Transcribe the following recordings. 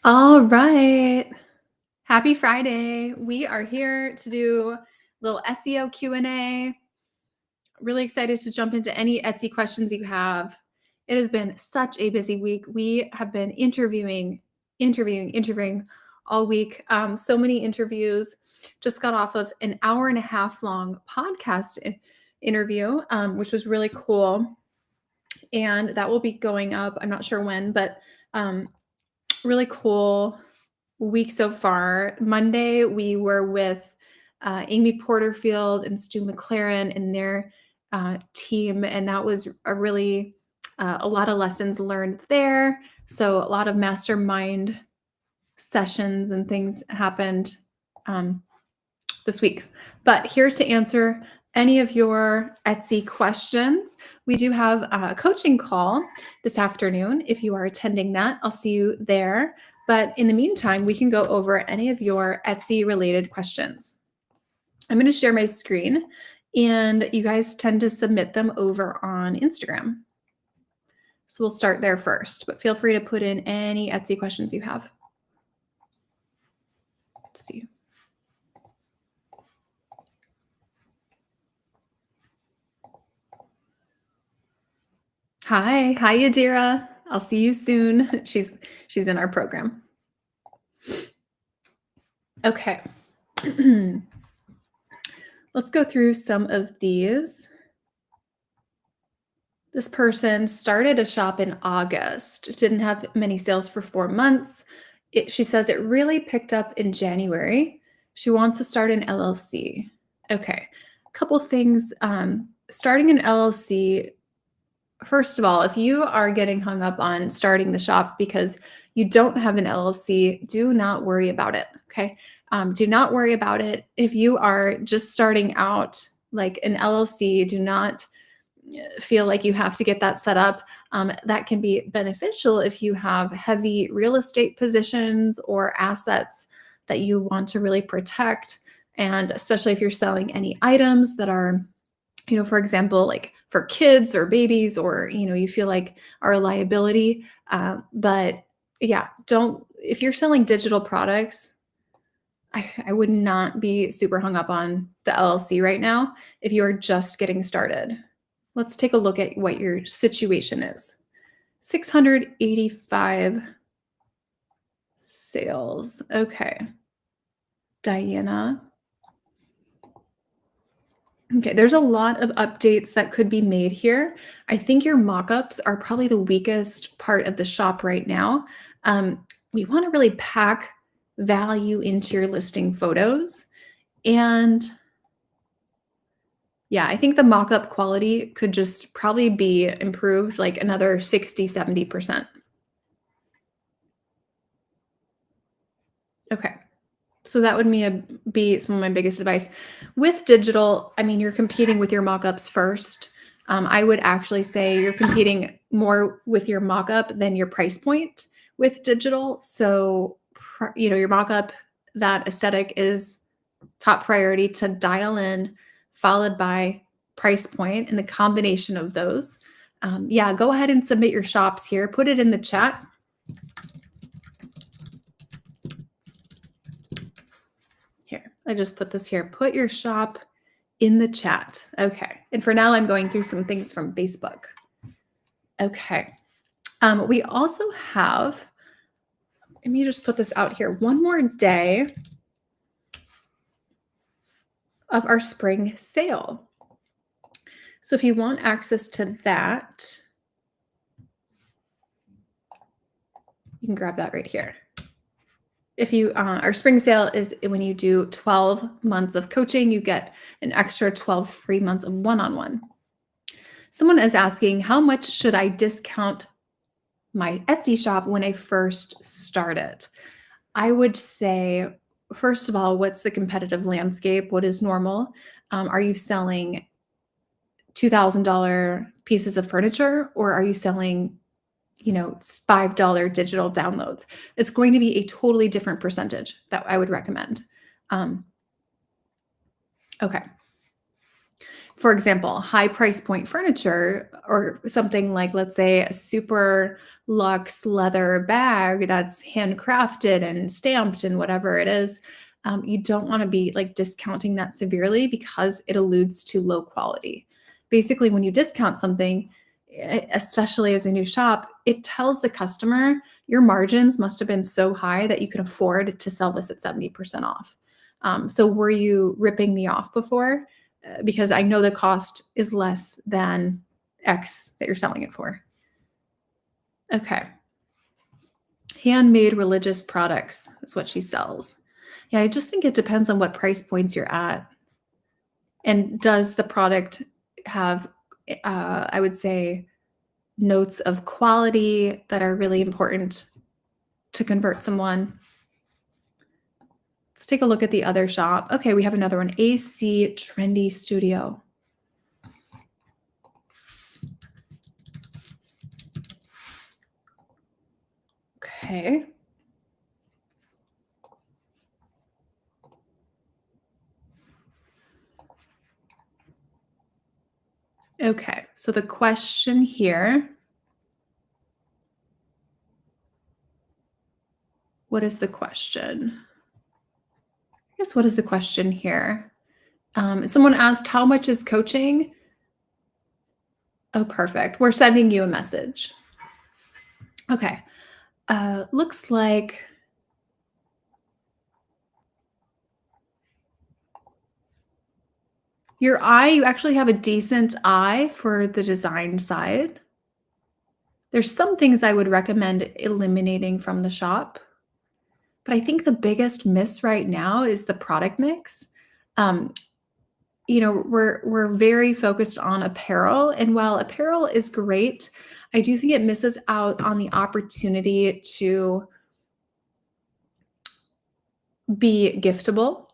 All right. Happy Friday. We are here to do a little SEO Q&A. Really excited to jump into any Etsy questions you have. It has been such a busy week. We have been interviewing all week. So many interviews. Just got off of an hour and a half long podcast interview, which was really cool. And that will be going up. I'm not sure when, but um, really cool week so far. Monday, we were with Amy Porterfield and Stu McLaren and their team, and that was a lot of lessons learned there. So a lot of mastermind sessions and things happened um, this week. But here to answer any of your Etsy questions, we do have a coaching call this afternoon. If you are attending that, I'll see you there. But in the meantime, we can go over any of your Etsy related questions. I'm going to share my screen, and you guys tend to submit them over on Instagram. So we'll start there first, but feel free to put in any Etsy questions you have. Let's see. Hi, Yadira. I'll see you soon. She's in our program. Okay. Let's go through some of these. This person started a shop in August, didn't have many sales for 4 months. She says it really picked up in January. She wants to start an LLC. Okay. A couple things. Starting an LLC, first of all, if you are getting hung up on starting the shop because you don't have an LLC, do not worry about it. Okay. Do not worry about it. If you are just starting out like an LLC, do not feel like you have to get that set up. That can be beneficial if you have heavy real estate positions or assets that you want to really protect. And especially if you're selling any items that are, for example, like for kids or babies, or, you feel like are a liability. But yeah, if you're selling digital products, I would not be super hung up on the LLC right now if you are just getting started. Let's take a look at what your situation is. 685 sales. Okay. Diana. Okay, there's a lot of updates that could be made here. I think your mockups are probably the weakest part of the shop right now. We want to really pack value into your listing photos. And yeah, I think the mockup quality could just probably be improved like another 60, 70%. Okay. So that would be some of my biggest advice. With digital, I mean, you're competing with your mockups first. I would actually say you're competing more with your mockup than your price point with digital. So, your mockup, that aesthetic is top priority to dial in, followed by price point, and the combination of those. Yeah, go ahead and submit your shops here. Put it in the chat. Here, I just put this here. Put your shop in the chat. Okay. And for now, I'm going through some things from Facebook. Okay. We also have, let me just put this out here, one more day of our spring sale. So if you want access to that, you can grab that right here. If you, our spring sale is when you do 12 months of coaching, you get an extra 12 free months of one-on-one. Someone is asking, how much should I discount my Etsy shop when I first start it? I would say, first of all, what's the competitive landscape? What is normal? Are you selling $2,000 pieces of furniture, or are you selling $5 digital downloads? It's going to be a totally different percentage that I would recommend. Okay. For example, high price point furniture or something like, let's say, a super luxe leather bag that's handcrafted and stamped and whatever it is, you don't want to be like discounting that severely because it alludes to low quality. Basically, when you discount something, especially as a new shop, it tells the customer your margins must have been so high that you could afford to sell this at 70% off. So were you ripping me off before? Because I know the cost is less than X that you're selling it for. Okay. Handmade religious products is what she sells. Yeah, I just think it depends on what price points you're at. And does the product have, I would say, notes of quality that are really important to convert someone? Let's take a look at the other shop. Okay, we have another one, AC Trendy Studio. Okay. Okay, so the question here, what is the question? I guess what is the question here? Someone asked, how much is coaching? Oh, perfect. We're sending you a message. Okay. Looks like your eye, you actually have a decent eye for the design side. There's some things I would recommend eliminating from the shop, but I think the biggest miss right now is the product mix. Um, we're very focused on apparel, and while apparel is great, I do think it misses out on the opportunity to be giftable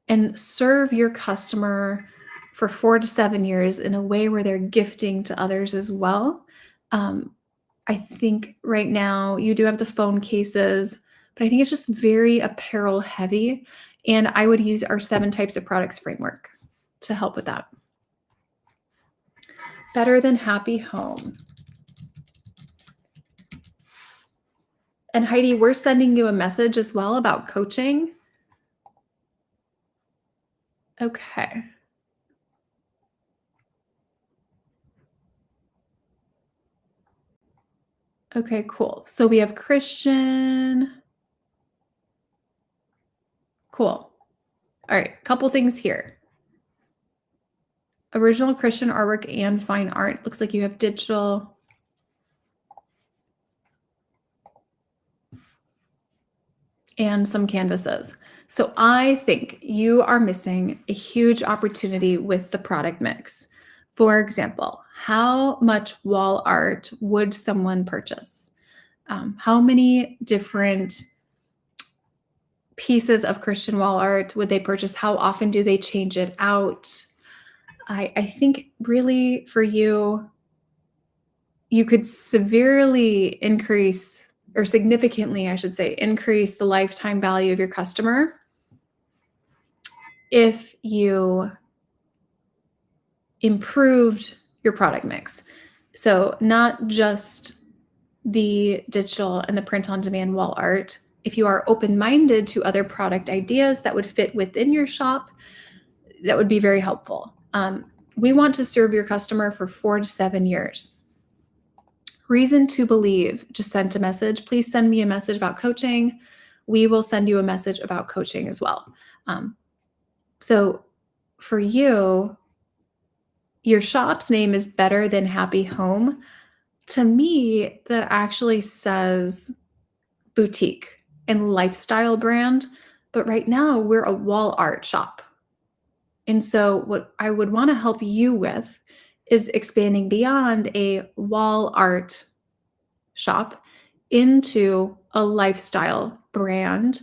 and serve your customer for 4 to 7 years in a way where they're gifting to others as well. Um, I think right now you do have the phone cases, but I think it's just very apparel heavy, and I would use our 7 types of products framework to help with that. Better than happy home. And Heidi, we're sending you a message as well about coaching. Okay. Okay, cool. So we have Christian. Cool. All right, couple things here. Original Christian artwork and fine art. Looks like you have digital. And some canvases. So I think you are missing a huge opportunity with the product mix. For example, how much wall art would someone purchase? How many different pieces of Christian wall art would they purchase? How often do they change it out? I think really for you, you could severely increase, or significantly, I should say, increase the lifetime value of your customer if you improved your product mix. So not just the digital and the print on demand wall art. If you are open-minded to other product ideas that would fit within your shop, that would be very helpful. We want to serve your customer for 4 to 7 years. Reason to believe, just sent a message. Please send me a message about coaching. We will send you a message about coaching as well. So for you, your shop's name is Better Than Happy Home. To me, that actually says boutique and lifestyle brand. But right now, we're a wall art shop. And so what I would want to help you with is expanding beyond a wall art shop into a lifestyle brand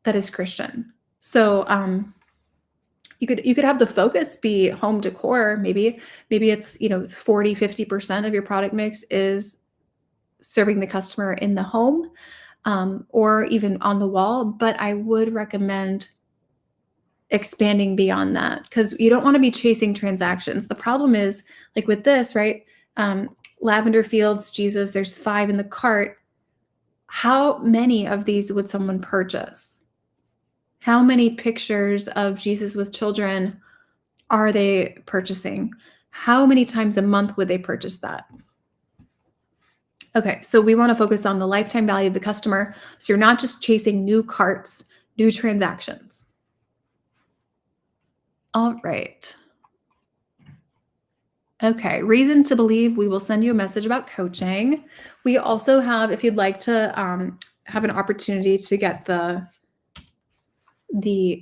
that is Christian. So you could have the focus be home decor. Maybe it's 40-50% of your product mix is serving the customer in the home, or even on the wall. But I would recommend expanding beyond that, because you don't want to be chasing transactions. The problem is, like with this, right? Lavender Fields, Jesus, there's 5 in the cart. How many of these would someone purchase? How many pictures of Jesus with children are they purchasing? How many times a month would they purchase that? Okay, so we want to focus on the lifetime value of the customer. So you're not just chasing new carts, new transactions. All right. Okay, reason to believe we will send you a message about coaching. We also have, if you'd like to have an opportunity to get the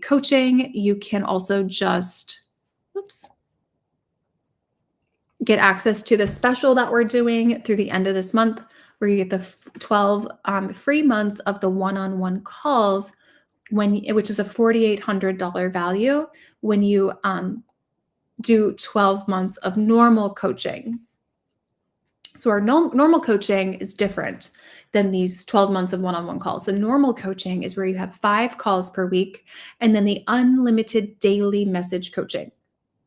coaching, you can also just, get access to the special that we're doing through the end of this month, where you get the 12 free months of the one-on-one calls, which is a $4,800 value when you do 12 months of normal coaching. So our normal coaching is different than these 12 months of one-on-one calls. The normal coaching is where you have 5 calls per week, and then the unlimited daily message coaching.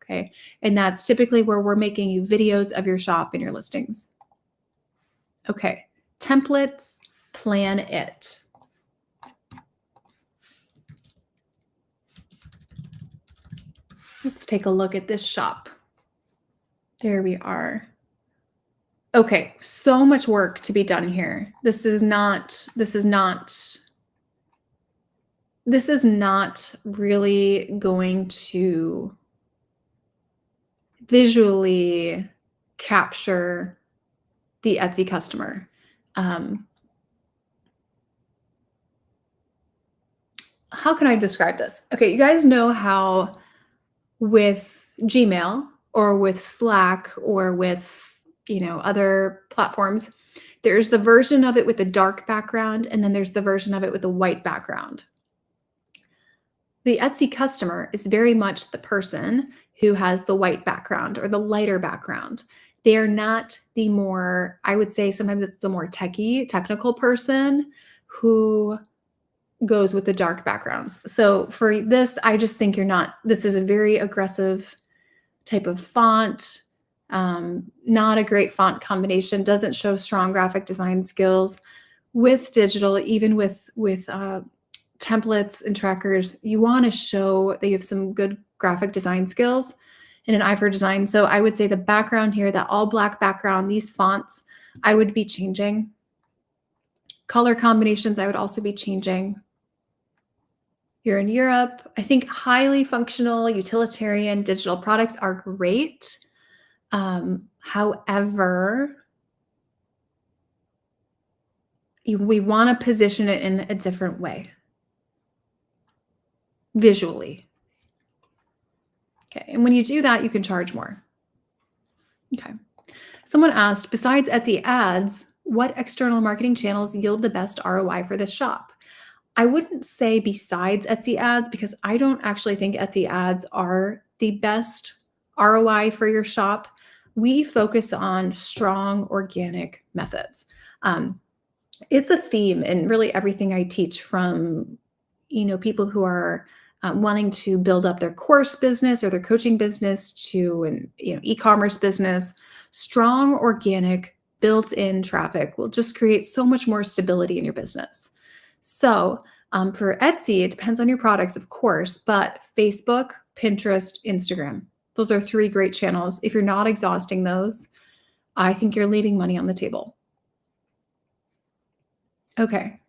Okay. And that's typically where we're making you videos of your shop and your listings. Okay. Templates, plan it. Let's take a look at this shop. There we are. Okay, so much work to be done here. This is not really going to visually capture the Etsy customer. How can I describe this? Okay, you guys know how with Gmail or with Slack or with other platforms, there's the version of it with the dark background, and then there's the version of it with the white background. The Etsy customer is very much the person who has the white background or the lighter background. They are not the more, I would say sometimes it's the more technical person who goes with the dark backgrounds. So for this, I just think this is a very aggressive type of font. Not a great font combination, doesn't show strong graphic design skills. With digital, even with templates and trackers, you want to show that you have some good graphic design skills and an eye for design. So I would say the background here, that all black background, these fonts, I would be changing. Color combinations, I would also be changing. You're in Europe. I think highly functional, utilitarian digital products are great. However, we want to position it in a different way, visually. Okay, and when you do that, you can charge more. Okay. Someone asked, besides Etsy ads, what external marketing channels yield the best ROI for this shop? I wouldn't say besides Etsy ads, because I don't actually think Etsy ads are the best ROI for your shop. We focus on strong organic methods. It's a theme in really everything I teach, from people who are wanting to build up their course business or their coaching business to an e-commerce business. Strong organic built-in traffic will just create so much more stability in your business. So for Etsy, it depends on your products, of course, but Facebook, Pinterest, Instagram, those are 3 great channels. If you're not exhausting those, I think you're leaving money on the table. Okay.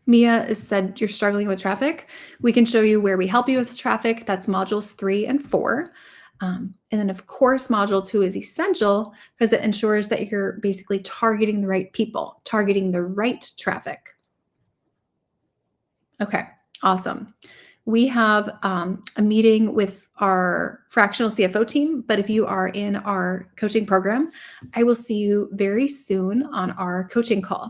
Mia has said you're struggling with traffic. We can show you where we help you with traffic. That's modules 3 and 4. And then, of course, module 2 is essential because it ensures that you're basically targeting the right people, targeting the right traffic. Okay, awesome. We have a meeting with our fractional CFO team, but if you are in our coaching program, I will see you very soon on our coaching call.